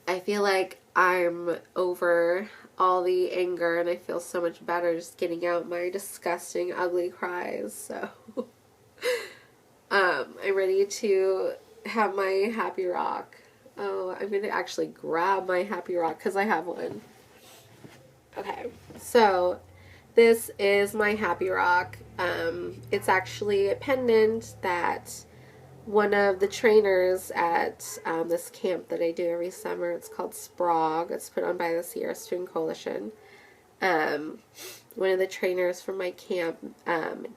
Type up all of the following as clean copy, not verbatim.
I feel like I'm over all the anger and I feel so much better just getting out my disgusting, ugly cries. So, I'm ready to have my happy rock. Oh, I'm gonna actually grab my happy rock because I have one. Okay, so this is my happy rock. It's actually a pendant that one of the trainers at this camp that I do every summer, it's called Sprog. It's put on by the Sierra Student Coalition. Um, One of the trainers from my camp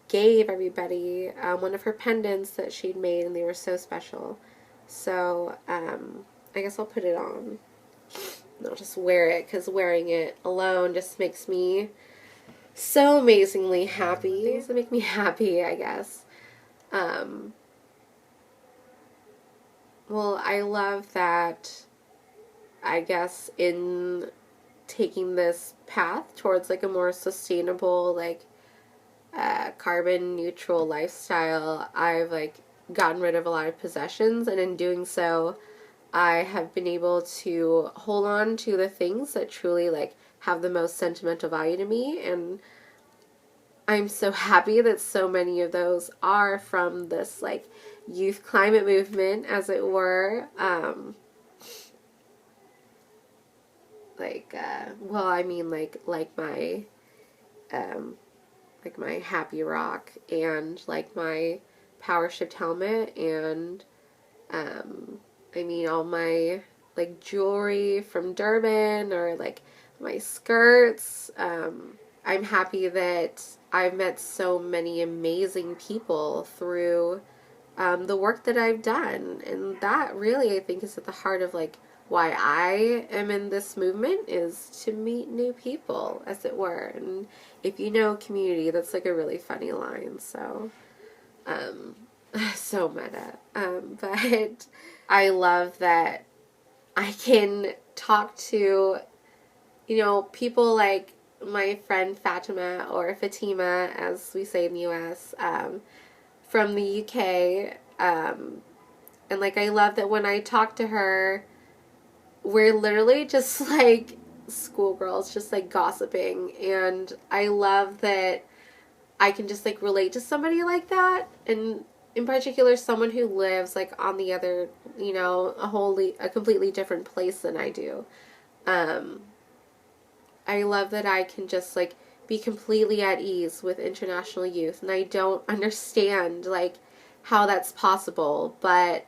gave everybody one of her pendants that she'd made, and they were so special. So I guess I'll put it on. I'll just wear it because wearing it alone just makes me so amazingly happy. Things that make me happy, I guess. Well, I love that, I guess, in taking this path towards like a more sustainable, like carbon neutral lifestyle, I've like gotten rid of a lot of possessions, and in doing so, I have been able to hold on to the things that truly like have the most sentimental value to me, and I'm so happy that so many of those are from this like youth climate movement, as it were. Well, I mean, like my happy rock and like my power shift helmet and I mean all my like jewelry from Durban or like my skirts. I'm happy that I've met so many amazing people through the work that I've done, and that really I think is at the heart of like why I am in this movement, is to meet new people, as it were. And if you know community, that's like a really funny line. So so meta. But I love that I can talk to, you know, people like my friend Fatima, or Fatima as we say in the US, from the UK. And like I love that when I talk to her, we're literally just like schoolgirls, just like gossiping. And I love that I can just like relate to somebody like that, and in particular someone who lives like on the other, you know, a completely different place than I do. I love that I can just like be completely at ease with international youth, and I don't understand like how that's possible, but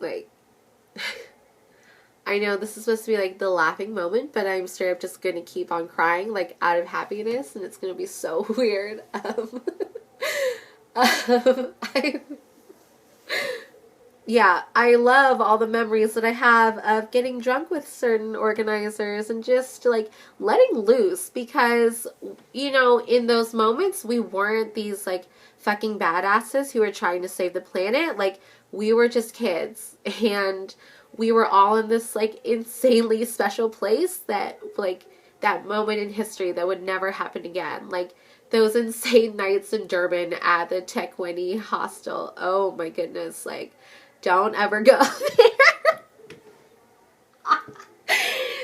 like I know this is supposed to be like the laughing moment, but I'm straight up just gonna keep on crying like out of happiness, and it's gonna be so weird. I Yeah, I love all the memories that I have of getting drunk with certain organizers and just like letting loose, because, you know, in those moments we weren't these like fucking badasses who were trying to save the planet. Like, we were just kids, and we were all in this like insanely special place that like that moment in history that would never happen again. Like those insane nights in Durban at the Tekwini hostel. Oh my goodness, like don't ever go there.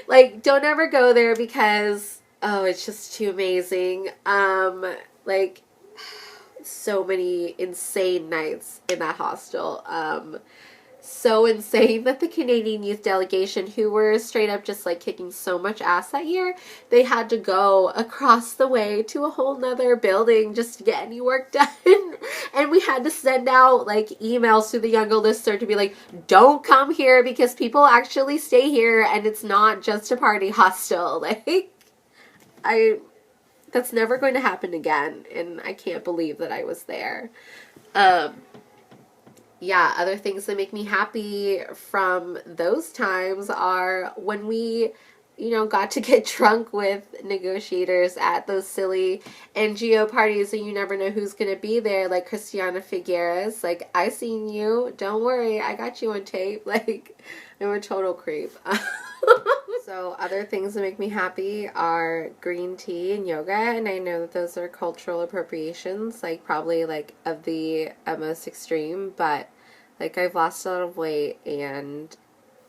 Like, don't ever go there because, oh, it's just too amazing. Like, so many insane nights in that hostel. So insane that the Canadian youth delegation, who were straight up just like kicking so much ass that year, they had to go across the way to a whole nother building just to get any work done. And we had to send out like emails to the younger lister to be like, don't come here because people actually stay here and it's not just a party hostel. Like, that's never going to happen again, and I can't believe that I was there. Yeah, other things that make me happy from those times are when we, you know, got to get drunk with negotiators at those silly NGO parties, and you never know who's going to be there, like Christiana Figueres. Like, I seen you, don't worry, I got you on tape. Like, I'm a total creep. So other things that make me happy are green tea and yoga, and I know that those are cultural appropriations, like probably like of the most extreme, but like I've lost a lot of weight, and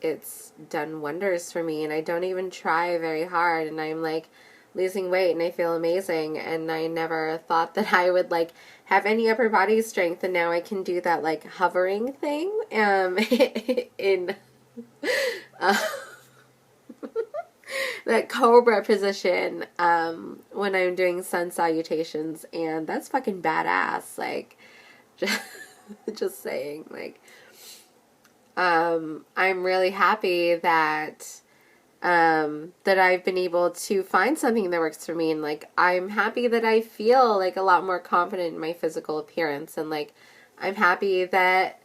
it's done wonders for me, and I don't even try very hard, and I'm like losing weight and I feel amazing, and I never thought that I would like have any upper body strength, and now I can do that like hovering thing in uh, that cobra position when I'm doing sun salutations, and that's fucking badass. Like, just saying, like, I'm really happy that that I've been able to find something that works for me, and like I'm happy that I feel like a lot more confident in my physical appearance, and like I'm happy that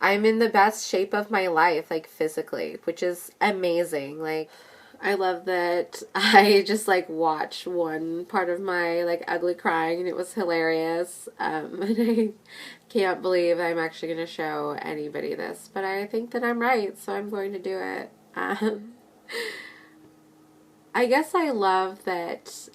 I'm in the best shape of my life, like physically, which is amazing. Like, I love that I just like watched one part of my like ugly crying, and it was hilarious. And I can't believe I'm actually going to show anybody this, but I think that I'm right, so I'm going to do it. I guess I love that,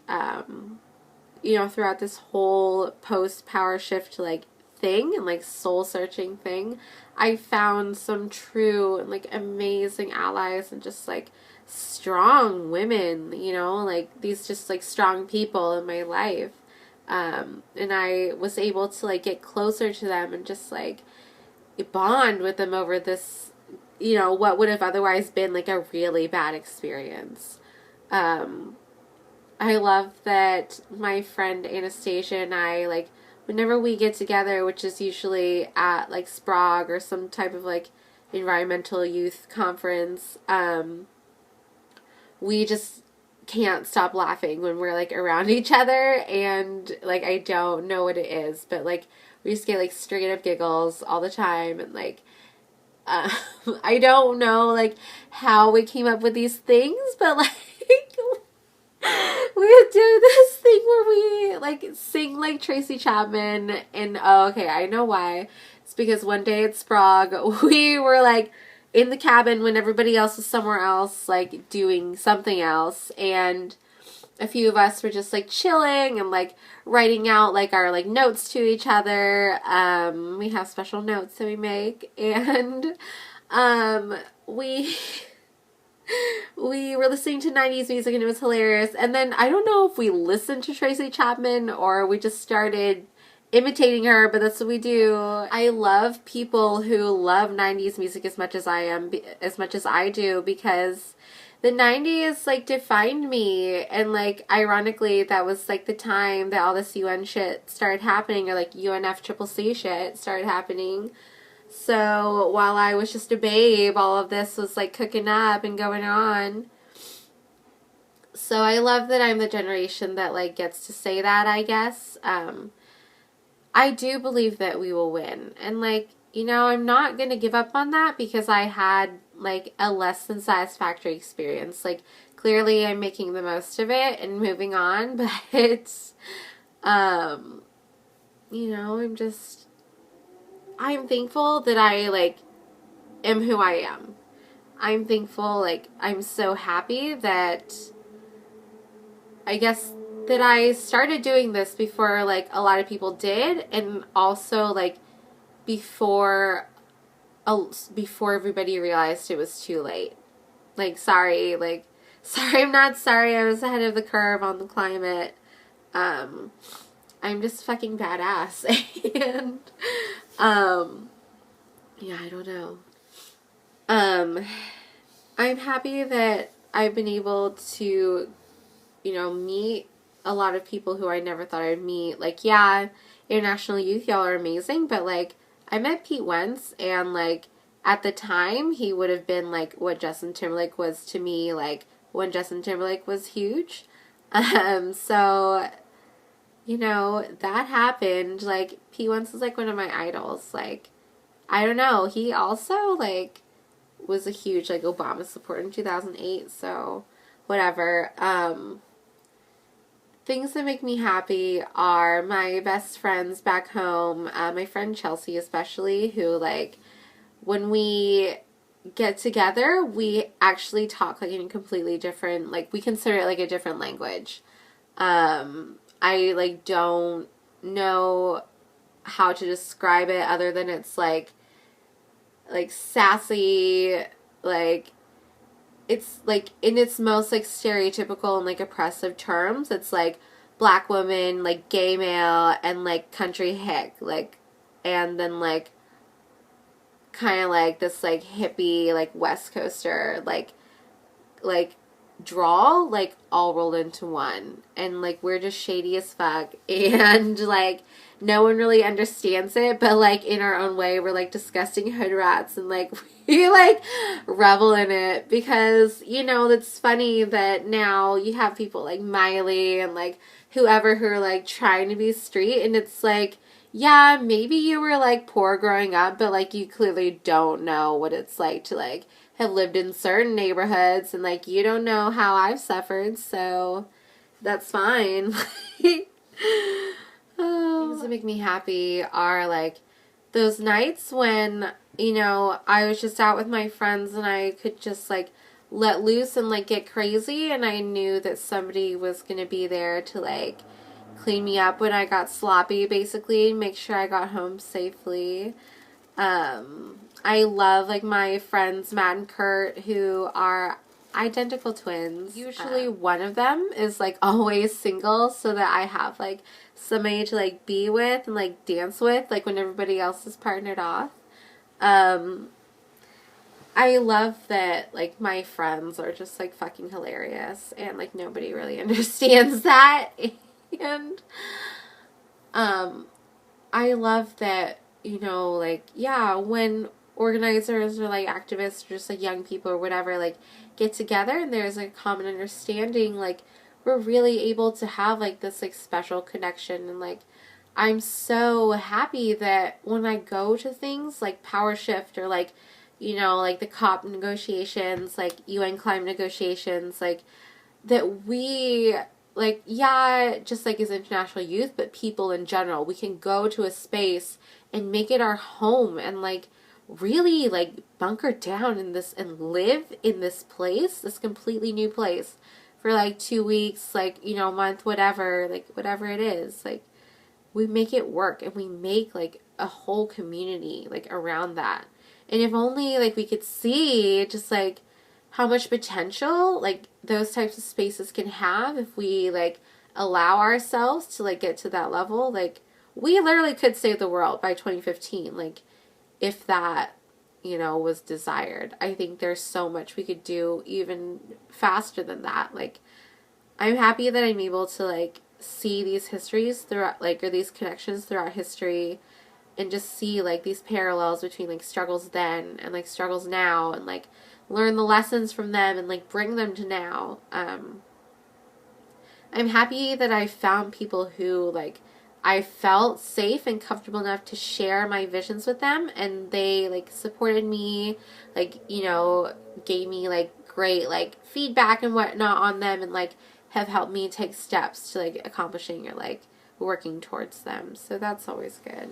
you know, throughout this whole post-power shift like thing and like soul-searching thing, I found some true and like amazing allies and just like strong women, you know, like these just like strong people in my life. And I was able to like get closer to them and just like bond with them over this, you know, what would have otherwise been like a really bad experience. I love that my friend Anastasia and I, like, whenever we get together, which is usually at like Sprog or some type of like environmental youth conference, we just can't stop laughing when we're like around each other, and like I don't know what it is, but like we just get like straight up giggles all the time, and like uh, I don't know like how we came up with these things, but like we do this thing where we like sing like Tracy Chapman, and oh, okay, I know why. It's because one day at Sprog we were like in the cabin when everybody else was somewhere else, like doing something else, and a few of us were just like chilling and like writing out like our like notes to each other. We have special notes that we make, and we we were listening to 90s music, and it was hilarious. And then I don't know if we listened to Tracy Chapman or we just started imitating her, but that's what we do. I love people who love 90s music as much as I do, because the 90s like defined me, and like ironically that was like the time that all this UN shit started happening, or like UNFCCC shit started happening. So while I was just a babe, all of this was like cooking up and going on. So I love that I'm the generation that like gets to say that, I guess. I do believe that we will win. And like, you know, I'm not going to give up on that because I had like a less than satisfactory experience. Like, clearly I'm making the most of it and moving on, but it's, you know, I'm thankful that I like am who I am. I'm thankful, like, I'm so happy that I guess that I started doing this before like a lot of people did, and also like before everybody realized it was too late. Like, sorry, I'm not sorry I was ahead of the curve on the climate. I'm just fucking badass. And yeah, I don't know. I'm happy that I've been able to, you know, meet a lot of people who I never thought I'd meet. Like, yeah, International Youth, y'all are amazing, but like, I met Pete once, and like, at the time, he would have been like what Justin Timberlake was to me, like, when Justin Timberlake was huge. So, you know, that happened. Like, Pete once was like one of my idols. Like, I don't know, he also like was a huge like Obama supporter in 2008, so whatever. Things that make me happy are my best friends back home, my friend Chelsea especially, who like when we get together we actually talk like in a completely different, like we consider it like a different language. I like don't know how to describe it other than it's like sassy, like, it's like in its most like stereotypical and like oppressive terms, it's like black woman, like gay male, and like country hick, like, and then like kind of like this like hippie like West Coaster like drawl, like all rolled into one, and like we're just shady as fuck, and like no one really understands it, but like in our own way we're like disgusting hood rats, and like we like revel in it, because you know it's funny that now you have people like Miley and like whoever who are like trying to be street, and it's like, yeah, maybe you were like poor growing up, but like you clearly don't know what it's like to like have lived in certain neighborhoods, and like you don't know how I've suffered, so that's fine. Things that make me happy are like those nights when, you know, I was just out with my friends and I could just like let loose and like get crazy, and I knew that somebody was gonna be there to like clean me up when I got sloppy, basically, make sure I got home safely. I love like my friends Matt and Kurt, who are identical twins. Usually one of them is like always single, so that I have like somebody to like be with and like dance with, like when everybody else is partnered off. I love that like my friends are just like fucking hilarious, and like nobody really understands that. And I love that, you know, like, yeah, when organizers or like activists or just like young people or whatever like get together and there's like common understanding, like we're really able to have like this like special connection. And like I'm so happy that when I go to things like Power Shift or like, you know, like the COP negotiations, like UN climate negotiations, like that we, like, yeah, just like as international youth, but people in general, we can go to a space and make it our home and like really like bunker down in this and live in this place, this completely new place for like 2 weeks, like, you know, a month, whatever, like whatever it is, like we make it work and we make like a whole community like around that. And if only like we could see just like how much potential like those types of spaces can have if we like allow ourselves to like get to that level, like we literally could save the world by 2015, like if that, you know, was desired. I think there's so much we could do even faster than that. Like I'm happy that I'm able to like see these histories throughout, like, or these connections throughout history, and just see like these parallels between like struggles then and like struggles now, and like learn the lessons from them and like bring them to now. I'm happy that I found people who like I felt safe and comfortable enough to share my visions with them, and they like supported me, like, you know, gave me like great like feedback and whatnot on them, and like have helped me take steps to like accomplishing or like working towards them. So that's always good.